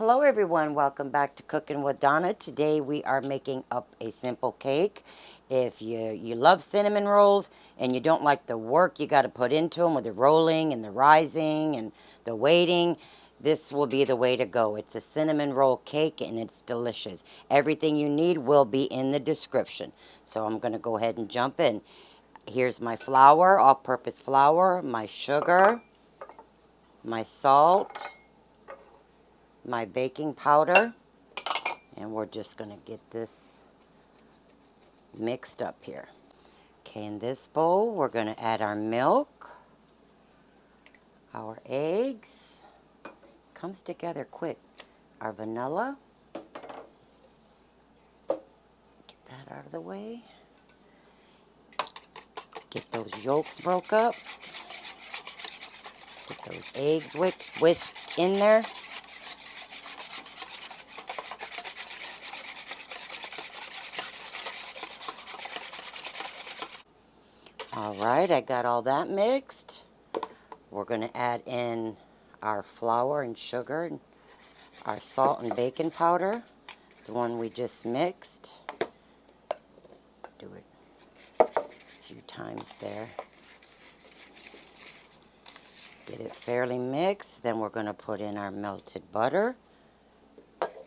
Hello everyone, welcome back to Cooking with Donna. Today we are making up a simple cake. If you love cinnamon rolls and you don't like the work you got to put into them with the rolling and the rising and the waiting, this will be the way to go. It's a cinnamon roll cake and it's delicious. Everything you need will be in the description. So I'm going to go ahead and jump in. Here's my flour, all-purpose flour, my sugar, my salt, my baking powder, and we're just going to get this mixed up here. Okay, in this bowl we're going to add our milk, our eggs, comes together quick, our vanilla, get that out of the way, get those yolks broke up, get those eggs whisked in there. All right, I got all that mixed. We're going to add in our flour and sugar, and our salt and baking powder, the one we just mixed. Do it a few times there. Get it fairly mixed. Then we're going to put in our melted butter.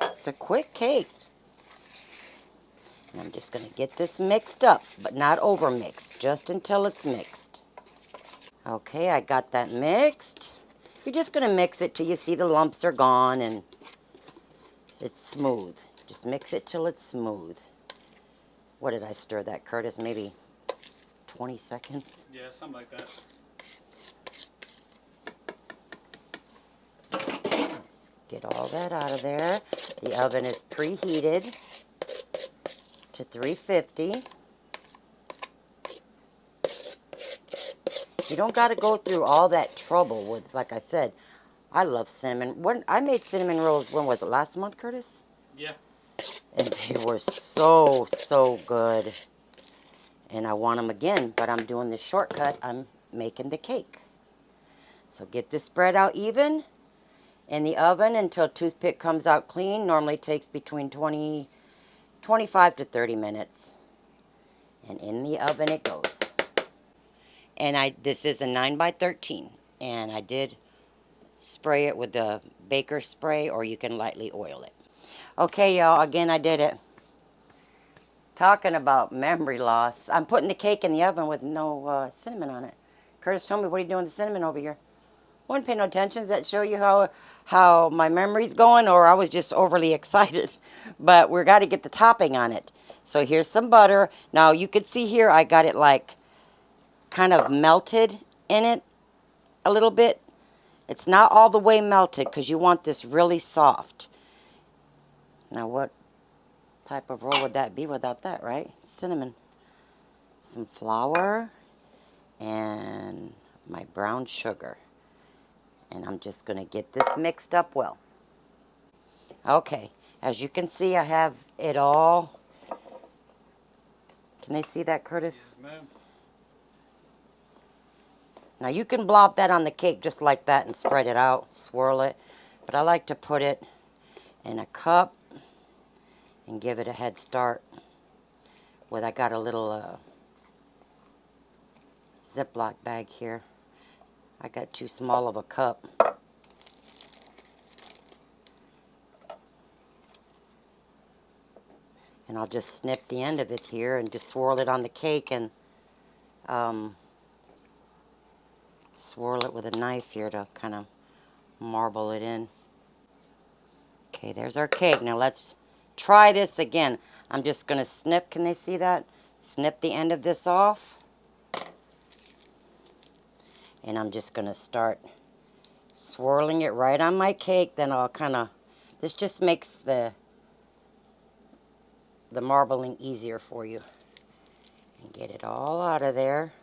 It's a quick cake. And I'm just going to get this mixed up, but not over mixed, just until it's mixed. Okay, I got that mixed. You're just going to mix it till you see the lumps are gone and it's smooth. Just mix it till it's smooth. What did I stir that, Curtis? Maybe 20 seconds? Yeah, something like that. Let's get all that out of there. The oven is preheated to 350. You don't got to go through all that trouble with, like I said, I love cinnamon. When I made cinnamon rolls, when was it, last month, Curtis? Yeah. And they were so, so good. And I want them again, but I'm doing the shortcut. I'm making the cake. So get this spread out even in the oven until toothpick comes out clean. Normally takes between 25 to 30 minutes. And in the oven it goes. And this is a 9 by 13. And I did spray it with the baker spray, or you can lightly oil it. Okay, y'all, again, I did it. Talking about memory loss. I'm putting the cake in the oven with no cinnamon on it. Curtis told me, what are you doing with the cinnamon over here? Wasn't paying no attention. Does that show you how my memory's going, or I was just overly excited? But we've got to get the topping on it. So here's some butter. Now you can see here I got it like kind of melted in it a little bit. It's not all the way melted because you want this really soft. Now what type of roll would that be without that, right? Cinnamon. Some flour and my brown sugar. And I'm just going to get this mixed up well. Okay, as you can see, I have it all. Can they see that, Curtis? Yes, ma'am. Now you can blob that on the cake just like that and spread it out, swirl it. But I like to put it in a cup and give it a head start. I got a little Ziploc bag here. I got too small of a cup. And I'll just snip the end of it here and just swirl it on the cake and swirl it with a knife here to kind of marble it in. Okay, there's our cake. Now let's try this again. I'm just going to snip, can they see that? Snip the end of this off. And I'm just going to start swirling it right on my cake. Then I'll kind of, this just makes the marbling easier for you. And get it all out of there.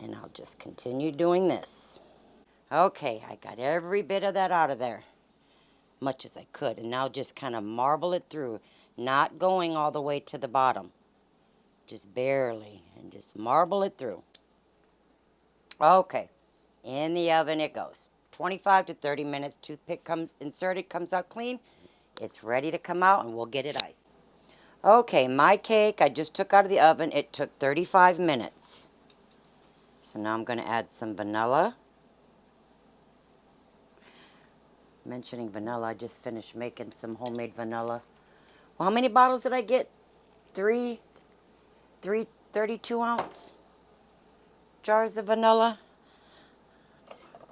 And I'll just continue doing this. Okay, I got every bit of that out of there. Much as I could. And now just kind of marble it through. Not going all the way to the bottom. Just barely. And just marble it through. Okay, in the oven it goes. 25 to 30 minutes. Toothpick comes inserted, comes out clean. It's ready to come out, and we'll get it iced. Okay, my cake I just took out of the oven. It took 35 minutes. So now I'm going to add some vanilla. Mentioning vanilla, I just finished making some homemade vanilla. Well, how many bottles did I get? Three 32-ounce jars of vanilla.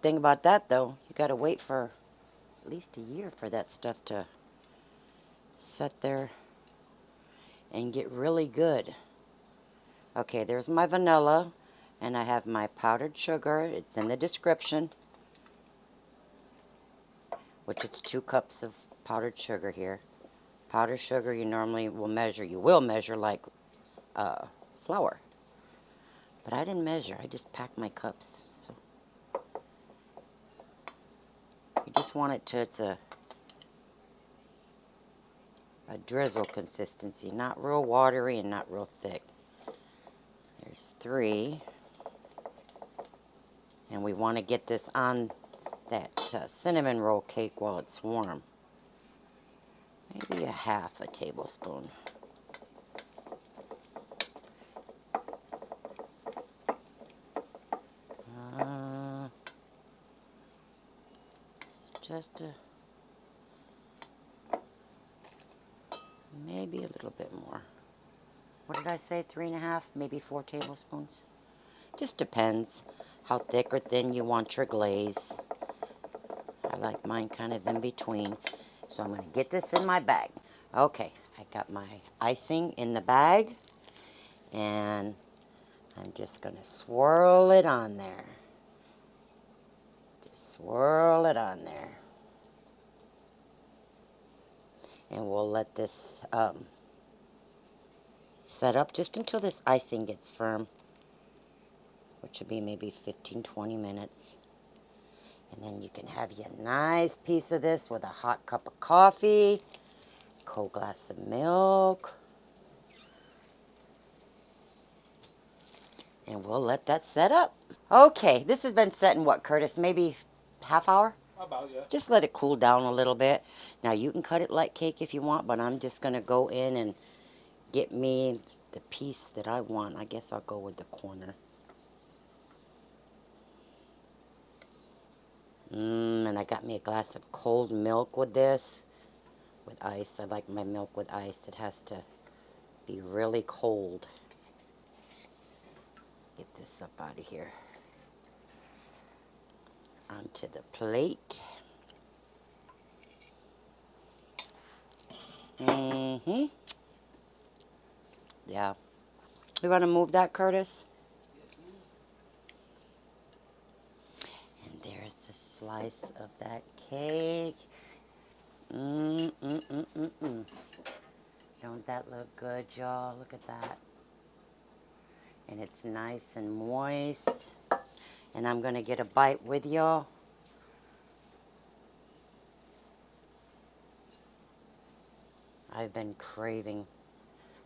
Thing about that, though, you got to wait for at least a year for that stuff to set there and get really good. Okay, there's my vanilla, and I have my powdered sugar. It's in the description, which it's 2 cups of powdered sugar here. Powdered sugar you normally will measure. You will measure like flour. But I didn't measure. I just packed my cups. So you just want it to, it's a drizzle consistency. Not real watery and not real thick. There's 3. And we want to get this on that cinnamon roll cake while it's warm. Maybe a half a tablespoon. It's just maybe a little bit more. What did I say? 3.5, maybe 4 tablespoons. Just depends how thick or thin you want your glaze. I like mine kind of in between. So I'm going to get this in my bag. Okay, I got my icing in the bag. And I'm just going to swirl it on there. Just swirl it on there. And we'll let this set up just until this icing gets firm, which will be maybe 15-20 minutes. And then you can have you a nice piece of this with a hot cup of coffee, cold glass of milk. And we'll let that set up. Okay, this has been set in what, Curtis? Maybe half hour? About, yeah. Just let it cool down a little bit. Now you can cut it like cake if you want, but I'm just going to go in and get me the piece that I want. I guess I'll go with the corner. And I got me a glass of cold milk with this, with ice. I like my milk with ice. It has to be really cold. Get this up out of here. Onto the plate. Yeah. You want to move that, Curtis? And there's the slice of that cake. Don't that look good, y'all? Look at that. And it's nice and moist. And I'm going to get a bite with y'all. I've been craving.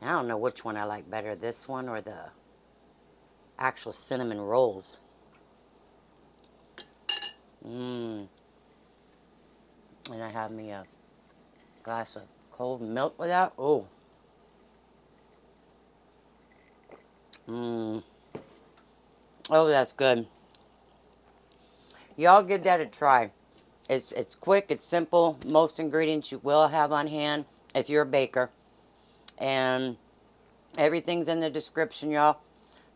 I don't know which one I like better, this one or the actual cinnamon rolls. And I have me a glass of cold milk with that. Oh. Oh, that's good. Y'all give that a try. It's quick, it's simple. Most ingredients you will have on hand if you're a baker. And everything's in the description, y'all.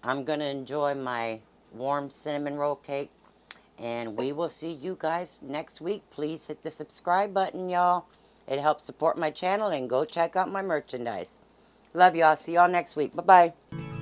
I'm going to enjoy my warm cinnamon roll cake. And we will see you guys next week. Please hit the subscribe button, y'all. It helps support my channel. And go check out my merchandise. Love y'all. See y'all next week. Bye-bye.